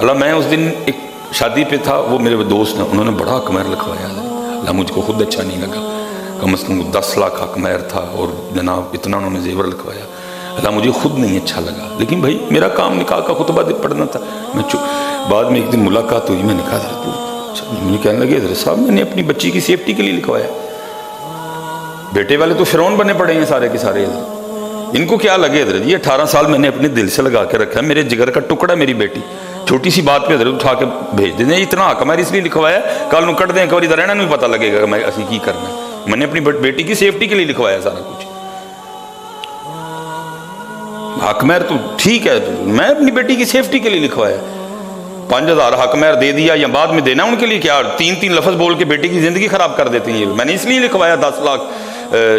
اللہ میں اس دن ایک شادی پہ تھا، وہ میرے دوست ہیں، انہوں نے بڑا حق مہر لکھوایا، اللہ مجھ کو خود اچھا نہیں لگا، کم از کم 10 لاکھ حق مہر تھا، اور جناب اتنا انہوں نے زیور لکھوایا، اللہ مجھے خود نہیں اچھا لگا، لیکن بھائی میرا کام نکاح کا خطبہ پڑھنا تھا، میں بعد میں ایک دن ملاقات ہوئی، میں نے کہا حضرت، مجھے کہنے لگے حضرت صاحب میں نے اپنی بچی کی سیفٹی کے لیے لکھوایا، بیٹے والے تو فرعون بنے پڑے ہیں سارے کے سارے، ان کو کیا لگے حضرت، یہ 18 سال میں نے اپنے دل سے لگا کے رکھا ہے، میرے جگر کا ٹکڑا میری بیٹی، چھوٹی سی بات پہ حضرت اٹھا کے بھیج دیں، اتنا حق میں اس لیے لکھوایا، کل نو کٹ دیں ایک بار ادھر رہنا نہیں پتہ لگے گا کہ میں اسی کی کرنا ہے، میں نے اپنی بیٹی کی سیفٹی کے لیے لکھوایا سارا کچھ، حق مہر تو ٹھیک ہے، میں اپنی بیٹی کی سیفٹی کے لیے لکھوایا، 5000 حق مہر دے دیا یا بعد میں دینا ان کے لیے کیا، 3 لفظ بول کے بیٹی کی زندگی خراب کر دیتے ہیں، میں نے اس لیے لکھوایا 10 لاکھ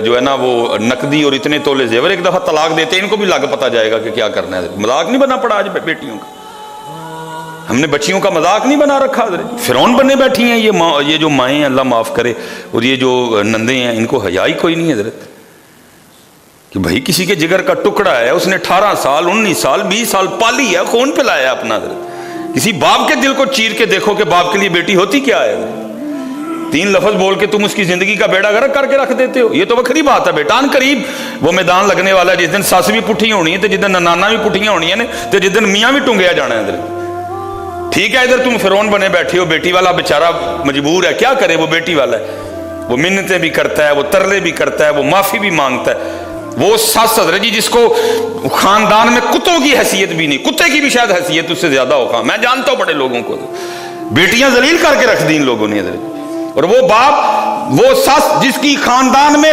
جو ہے نا وہ نقدی اور اتنے تولے زیور، ایک دفعہ طلاق دیتے ہیں ان کو بھی لگ پتہ جائے گا کہ کیا کرنا ہے، مذاق نہیں بنا پڑا آج بیٹیوں کا، ہم نے بچیوں کا مذاق نہیں بنا رکھا، فرعون بننے بیٹھی ہیں یہ جو مائیں ہیں اللہ معاف کرے، اور یہ جو نندے ہیں ان کو حیا ہی کوئی نہیں ہے حضرت، کہ بھائی کسی کے جگر کا ٹکڑا ہے، اس نے 18 سال 19 سال 20 سال پالی ہے، خون پلایا اپنا حضرت، کسی باپ کے دل کو چیر کے دیکھو کہ باپ کے لیے بیٹی ہوتی کیا ہے، 3 لفظ بول کے تم اس کی زندگی کا بیڑا غرق کر کے رکھ دیتے ہو، یہ تو بکھری بات ہے بیٹا، ان قریب وہ میدان لگنے والا ہے جس دن ساس بھی پٹھیاں ہونی ہے، تو جس دن نانا بھی پٹھیاں ہونی ہیں، تو جس دن میاں بھی ٹنگیا جانا ہے ادھر، ٹھیک ہے ادھر تم فرعون بنے بیٹھے ہو، بیٹی والا بیچارہ مجبور ہے، کیا کرے، وہ بیٹی والا ہے، وہ منتیں بھی کرتا ہے، وہ ترلے بھی کرتا ہے، وہ معافی بھی مانگتا ہے، وہ ساس حضرت جی جس کو خاندان میں کتوں کی حیثیت بھی نہیں، کتے کی بھی شاید حیثیت اس سے زیادہ ہوگا، میں جانتا ہوں بڑے لوگوں کو، بیٹیاں ذلیل کر کے رکھ دی ان لوگوں نے حضرت، اور وہ باپ وہ ساس جس کی خاندان میں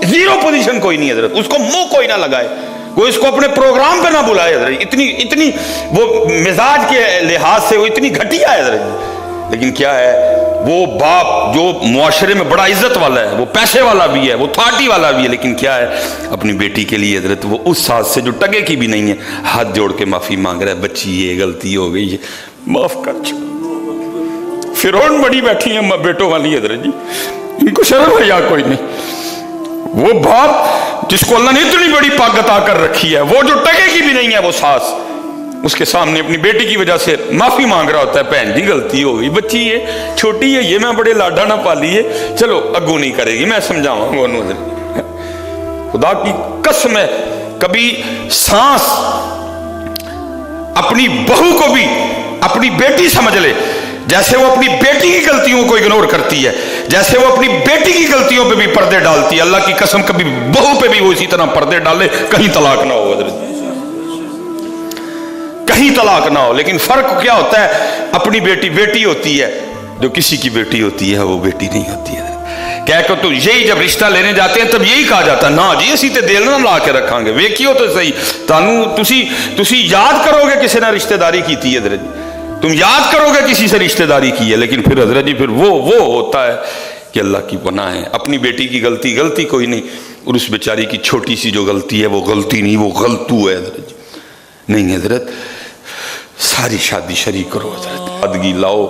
0 پوزیشن کوئی نہیں حضرت، اس کو منہ کوئی نہ لگائے، کوئی اس کو اپنے پروگرام پہ نہ بلائے حضرت، اتنی وہ مزاج کے لحاظ سے وہ اتنی گھٹیا ہے حضرت، لیکن کیا ہے وہ باپ جو معاشرے میں بڑا عزت والا ہے، وہ پیسے والا بھی ہے، وہ تھارٹی والا بھی ہے، لیکن کیا ہے اپنی بیٹی کے لیے حضرت وہ اس ساس سے جو ٹگے کی بھی نہیں ہے ہاتھ جوڑ کے معافی مانگ رہا ہے، بچی یہ غلطی ہو گئی ہے معاف کر چھوڑ، فرعون بڑی بیٹھی ہیں بیٹوں والی حضرت جی، ان کو شرم ہے یا کوئی نہیں، وہ باپ جس کو اللہ نے اتنی بڑی پاک عطا کر رکھی ہے، وہ جو ٹگے کی بھی نہیں ہے وہ ساس، اس کے سامنے اپنی بیٹی کی وجہ سے معافی مانگ رہا ہوتا ہے، بہن جی غلطی ہو گئی، بچی ہے چھوٹی ہے، یہ میں بڑے لاڈا نہ پالی ہے، چلو اگو نہیں کرے گی، میں سمجھاؤں گا انہوں نے، خدا کی قسم ہے کبھی سانس اپنی بہو کو بھی اپنی بیٹی سمجھ لے، جیسے وہ اپنی بیٹی کی غلطیوں کو اگنور کرتی ہے، جیسے وہ اپنی بیٹی کی غلطیوں پہ بھی پردے ڈالتی ہے، اللہ کی قسم کبھی بہو پہ بھی وہ اسی طرح پردے ڈالے، کہیں طلاق نہ ہو حضرت، کہیں طلاق نہ ہو، لیکن فرق کیا ہوتا ہے، اپنی بیٹی بیٹی ہوتی ہے، جو کسی کی بیٹی ہوتی ہے وہ بیٹی نہیں ہوتی ہے، کہہ کہ تو یہی جب رشتہ لینے جاتے ہیں تب یہی کہا جاتا ہے نا جی اسی تے دل نہ لا کے رکھاں گے، ویکھیو تو صحیح تسی یاد کرو گے کسی نے رشتہ داری کی تھی حضرت جی، تم یاد کرو گے کسی سے رشتہ داری کی ہے، لیکن پھر حضرت جی پھر وہ ہوتا ہے کہ اللہ کی پناہ ہے، اپنی بیٹی کی غلطی کوئی نہیں، اور اس بیچاری کی چھوٹی سی جو غلطی ہے وہ غلطی نہیں، وہ غلطو ہے حضرت جی، نہیں حضرت ساری شادی شریک کرو حضرت، ادگی لاؤ،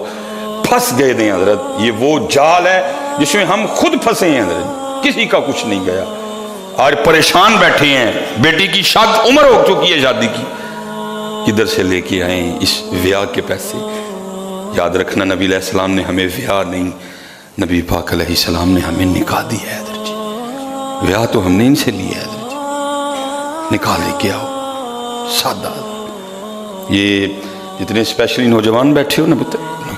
پھنس گئے دیں حضرت، یہ وہ جال ہے جس میں ہم خود پھنسے ہیں حضرت، کسی کا کچھ نہیں گیا، آج پریشان بیٹھے ہیں، بیٹی کی عمر ہو چکی ہے شادی کی، کدھر سے لے کے آئیں اس ویاہ کے پیسے، یاد رکھنا نبی علیہ السلام نے ہمیں ویاہ نہیں، نبی پاک علیہ السلام نے ہمیں نکاح دیا ہے حضرت جی، ویاہ تو ہم نے ان سے لیا ہے حضرت جی، نکاح لے کے آؤ سادہ، یہ جتنے اسپیشلی نوجوان بیٹھے ہو نا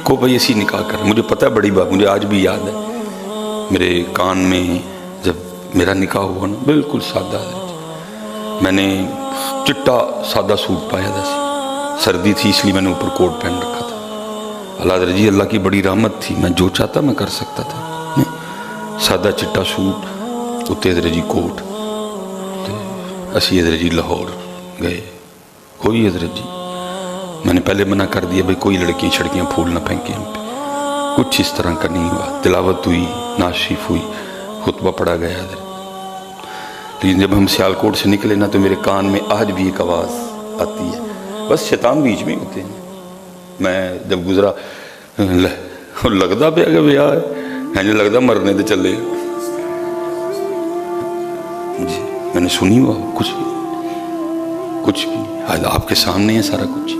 کو بھائی اسی نکاح کر، مجھے پتہ ہے بڑی بات، مجھے آج بھی یاد ہے میرے کان میں جب میرا نکاح ہوا نا بالکل سادہ ہے، میں نے چٹا سادہ سوٹ پایا تھا، سردی تھی اس لیے میں نے اوپر کوٹ پہن رکھا تھا، اللہ حضرت جی اللہ کی بڑی رحمت تھی، میں جو چاہتا میں کر سکتا تھا، سادہ چٹا سوٹ اتنے حضرت جی کوٹ، اسی حضرت جی لاہور گئے، کوئی حضرت جی میں نے پہلے منع کر دیا بھائی کوئی لڑکیاں چھڑکیاں پھول نہ پھینکیں ہم پہ، کچھ اس طرح کا نہیں ہوا، تلاوت ہوئی، نعت شریف ہوئی، خطبہ پڑھا گیا حضرت، لیکن جب ہم سیالکوٹ سے نکلے نا تو میرے کان میں آج بھی ایک آواز آتی ہے، بس شیطان بیچ میں ہوتے ہیں، میں جب گزرا لگتا پہ اگر بیاہ ہے جو لگتا مرنے دے چلے جی، میں نے سنی ہوا کچھ بھی آپ کے سامنے ہے سارا کچھ،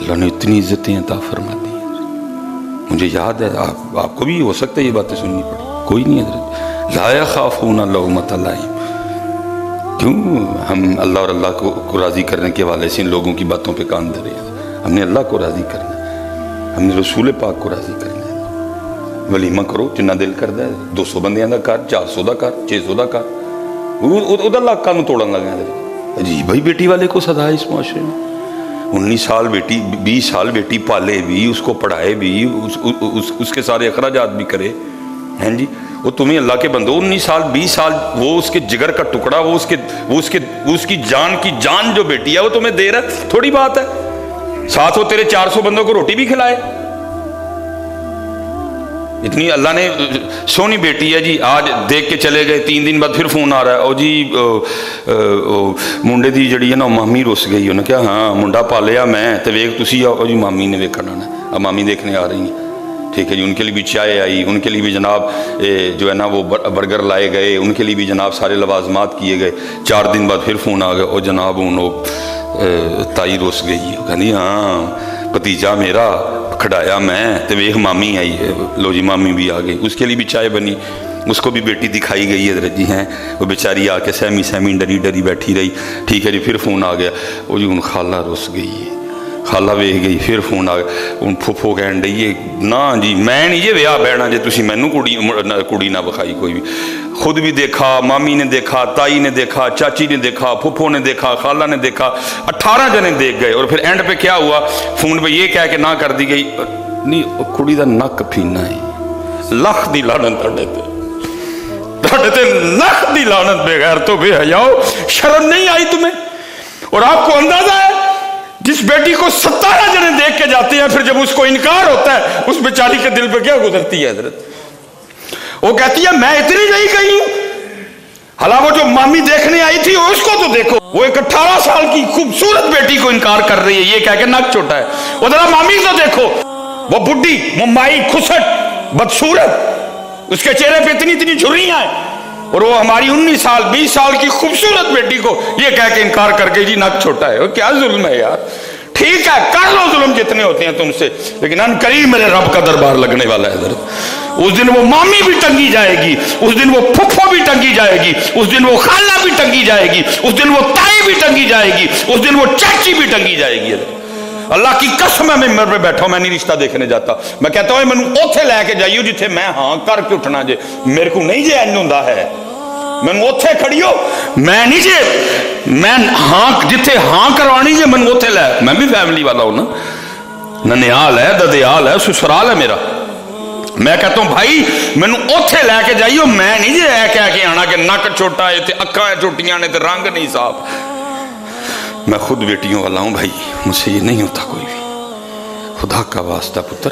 اللہ نے اتنی عزتیں عطا فرما دی ہیں. مجھے یاد ہے آپ کو بھی ہو سکتا ہے یہ باتیں سننی پڑی. کوئی نہیں حضرت، لا یخافون لومۃ لائم. کیوں ہم اللہ اور اللہ کو راضی کرنے کے حوالے سے ان لوگوں کی باتوں پہ کان دھرے ہیں؟ ہم نے اللہ کو راضی کرنا ہے، ہم نے رسول پاک کو راضی کرنا ہے. ولیمہ کرو جنہ دل کردا ہے، 200 بندیاں دا کر، 400 دا کر، 600 دا کر. وہ لاکھاں نوں توڑن لگا. عجیب بھائی بیٹی والے کو سزا ہے اس معاشرے میں. 19 سال بیٹی، 20 سال بیٹی پالے بھی، اس کو پڑھائے بھی، اس کے سارے اخراجات بھی کرے ہیں جی. وہ تمہیں اللہ کے بندو 19 سال 20 سال وہ اس کے جگر کا ٹکڑا، وہ اس کی جان جو بیٹی ہے وہ تمہیں دے رہا ہے. تھوڑی بات ہے ساتھ وہ تیرے 400 بندوں کو روٹی بھی کھلائے. اتنی اللہ نے سونی بیٹی ہے جی. آج دیکھ کے چلے گئے، 3 دن بعد پھر فون آ رہا ہے، او جی منڈے دی جڑی ہے نا مامی رس گئی. انہوں نے کہا ہاں منڈا پالیا میں تے ویک تسی آؤ جی مامی نے ویکھنا ہے. اب مامی دیکھنے آ رہی ہیں. ٹھیک ہے جی. ان کے لیے بھی چائے آئی، ان کے لیے بھی جناب جو ہے نا وہ برگر لائے گئے، ان کے لیے بھی جناب سارے لوازمات کیے گئے. 4 دن بعد پھر فون آ گیا، او جناب تائی رس گئی. کہنی ہاں بھتیجا میرا کھڑایا میں تے ویکھ مامی آئی ہے. لو جی مامی بھی آ گئی. اس کے لیے بھی چائے بنی، اس کو بھی بیٹی دکھائی گئی ہے حضرت جی. ہیں وہ بیچاری آ کے سہمی ڈری بیٹھی رہی. ٹھیک ہے جی. پھر فون آ گیا، وہ جی ہن خالہ رس گئی ہے. خالہ ویکھ گئی. پھر فون آ گیا، ہن پھپھو کہن ڈئی ہے نا جی میں نہیں جی ویاہ بہنا جے تسی مینوں کڑی نہ بکھائی کوئی بھی. خود بھی دیکھا، مامی نے دیکھا، تائی نے دیکھا، چاچی نے دیکھا، پھپھو نے دیکھا، خالہ نے دیکھا، 18 جنے دیکھ گئے. اور پھر اینڈ پہ کیا ہوا، فون پہ یہ کہہ کے نہ کر دی گئی نہیں کڑی دا نک پھینا ہے. لکھ دی لعنت تہاڈے تے لکھ دی لعنت. بے غیر تو بے حیاؤ، شرم نہیں آئی تمہیں؟ اور آپ کو اندازہ ہے جس بیٹی کو 17 جنے دیکھ کے جاتے ہیں، پھر جب اس کو انکار ہوتا ہے اس بیچاری کے دل پہ کیا گزرتی ہے حضرت؟ وہ کہتی ہے میں اتنی نہیں کہی ہوں. حالانکہ وہ جو مامی دیکھنے آئی تھی اس کو تو دیکھو، وہ ایک 18 سال کی خوبصورت بیٹی کو انکار کر رہی ہے یہ کہہ کے نک چھوٹا ہے. وہ ذرا مامی تو دیکھو، وہ بڈھی ممائی کھسٹ بدصورت، اس کے چہرے پہ اتنی جھریاں ہیں، اور وہ ہماری 19 سال 20 سال کی خوبصورت بیٹی کو یہ کہہ کے انکار کر کے جی نک چھوٹا ہے. وہ کیا ظلم ہے یار. ٹھیک ہے کر لو ظلم جتنے ہوتے ہیں تم سے، لیکن ان قریب میرے رب کا دربار لگنے والا ہے حضرت. اس دن وہ مامی بھی ٹنگی جائے گی، اس دن وہ پھپھو بھی ٹنگی جائے گی، اس دن وہ خالہ بھی ٹنگی جائے گی، اس دن وہ تائی بھی ٹنگی جائے گی، اس دن وہ چاچی بھی ٹنگی جائے گی. اللہ کی قسم ہے میں ممبر پہ بیٹھا ہوں، میں نہیں رشتہ دیکھنے جاتا. میں کہتا ہوں مینوں اوتھے لے کے جائیو جتھے میں ہاں کر کے اٹھنا جے. میرے کو نہیں جے این ہوندا ہے، مینوں اوتھے کھڑیو، میں نہیں جے میں ہاں جتھے ہاں کروانی جے مینوں اوتھے لے. میں بھی فیملی والا ہوں نا، ننیال ہے، ددیال ہے، سسرال ہے میرا. میں کہتا ہوں بھائی مینوں اوتھے لے کے جائیو، میں نہیں جے اے کہہ کے آنا کہ نک چھوٹا ہے تے اکھاں چھوٹیاں نے تے رنگ نہیں صاف. میں خود بیٹیوں والا ہوں بھائی، مجھ سے یہ نہیں ہوتا کوئی بھی. خدا کا واسطہ پتر